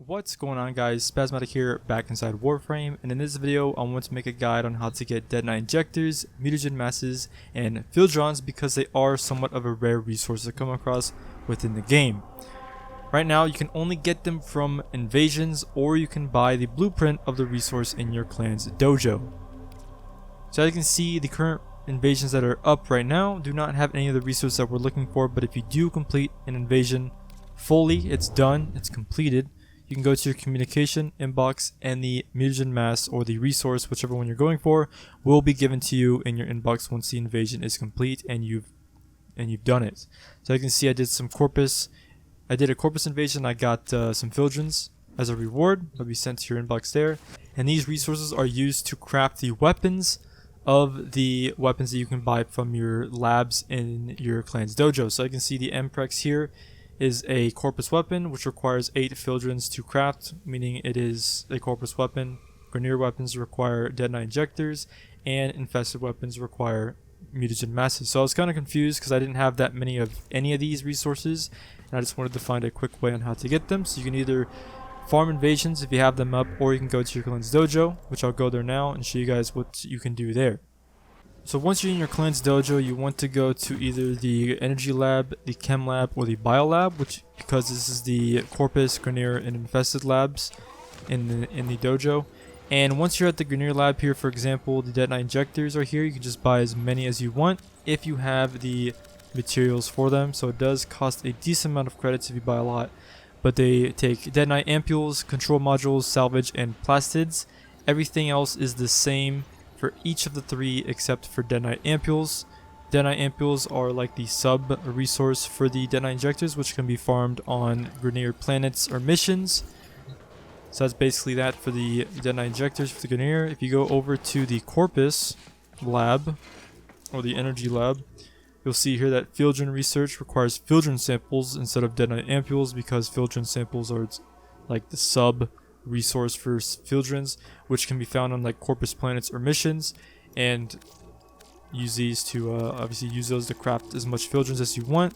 What's going on, guys? Spazmattic here, back inside Warframe, and in this video I want to make a guide on how to get Detonite Injectors, Mutagen Masses, and Fieldrons because they are somewhat of a rare resource to come across within the game. Right now you can only get them from invasions, or you can buy the blueprint of the resource in your clan's dojo. So as you can see, the current invasions that are up right now do not have any of the resources that we're looking for, but if you do complete an invasion fully, it's done, it's completed, you can go to your communication inbox and the Mutagen Mass, or the resource, whichever one you're going for, will be given to you in your inbox once the invasion is complete and you've done it. So you can see I did some corpus. I did a corpus invasion. I got some Fieldrons as a reward. They'll be sent to your inbox there. And these resources are used to craft the weapons of the weapons that you can buy from your labs in your clan's dojo. So you can see the Mprex here is a corpus weapon which requires 8 Fieldrons to craft, meaning it is a corpus weapon. Grineer weapons require Detonite Injectors, and infested weapons require Mutagen Masses. So I was kind of confused because I didn't have that many of any of these resources, and I just wanted to find a quick way on how to get them. So you can either farm invasions if you have them up, or you can go to your clan's dojo, which I'll go there now and show you guys what you can do there. So once you're in your clan's dojo, you want to go to either the energy lab, the chem lab, or the bio lab, which, because this is the corpus, Grineer, and infested labs in the dojo. And once you're at the Grineer lab here, for example, the Detonite Injectors are here. You can just buy as many as you want if you have the materials for them. So it does cost a decent amount of credits if you buy a lot, but they take Detonite ampules, control modules, salvage, and plastids. Everything else is the same for each of the 3 except for Detonite ampules. Detonite ampules are like the sub resource for the Detonite Injectors, which can be farmed on Grineer planets or missions. So that's basically that for the Detonite Injectors for the Grineer. If you go over to the Corpus lab, or the Energy lab, you'll see here that Fieldron research requires Fieldron samples instead of Detonite ampules, because Fieldron samples are like the sub resource for Fieldrons, which can be found on like Corpus planets or missions, and use these to obviously use those to craft as much Fieldrons as you want.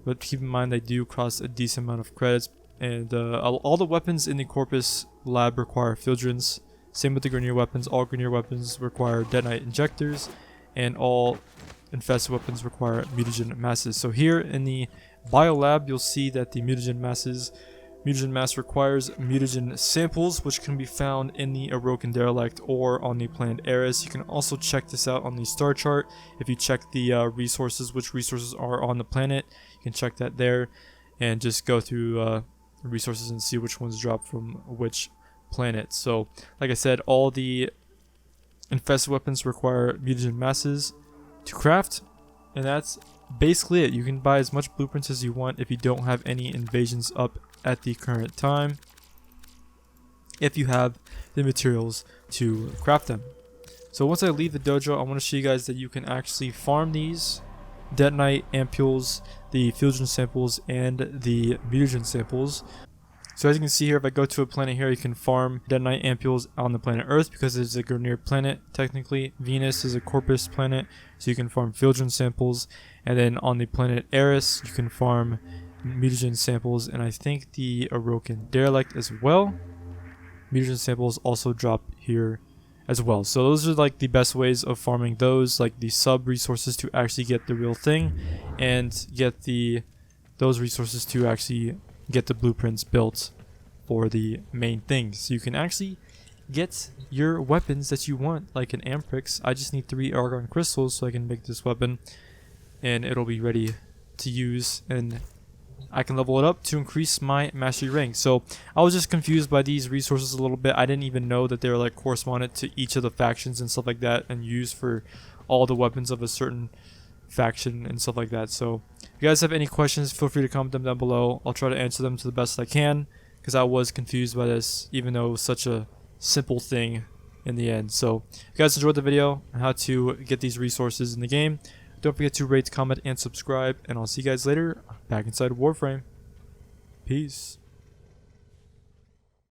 But keep in mind they do cost a decent amount of credits, and all the weapons in the Corpus lab require Fieldrons. Same with the Grineer weapons. All Grineer weapons require Detonite Injectors, and all infested weapons require Mutagen Masses. So here in the bio lab, you'll see that the Mutagen Mass requires mutagen samples, which can be found in the Aroken Derelict or on the planet Eris. You can also check this out on the star chart. If you check the resources, which resources are on the planet, you can check that there and just go through resources and see which ones drop from which planet. So like I said, all the infested weapons require mutagen masses to craft, and that's basically it. You can buy as much blueprints as you want if you don't have any invasions up at the current time, if you have the materials to craft them. So once I leave the dojo, I want to show you guys that you can actually farm these Detonite ampules, the Fieldron samples, and the Mutagen samples. So as you can see here, if I go to a planet here, you can farm Detonite ampules on the planet Earth because it's a Grineer planet technically. Venus is a Corpus planet, so you can farm Fieldron samples. And then on the planet Eris, you can farm Mutagen samples, and I think the Aroken Derelict as well. Mutagen samples also drop here as well. So those are like the best ways of farming those, like the sub resources to actually get the real thing, and get those resources to actually get the blueprints built for the main things. So you can actually get your weapons that you want, like an Amprex. I just need 3 argon crystals so I can make this weapon, and it'll be ready to use, and I can level it up to increase my mastery rank. So I was just confused by these resources a little bit. I didn't even know that they were like corresponded to each of the factions and stuff like that, and used for all the weapons of a certain faction and stuff like that. So if you guys have any questions, feel free to comment them down below. I'll try to answer them to the best I can, because I was confused by this, even though it was such a simple thing in the end. So if you guys enjoyed the video on how to get these resources in the game, don't forget to rate, comment, and subscribe, and I'll see you guys later back inside Warframe. Peace.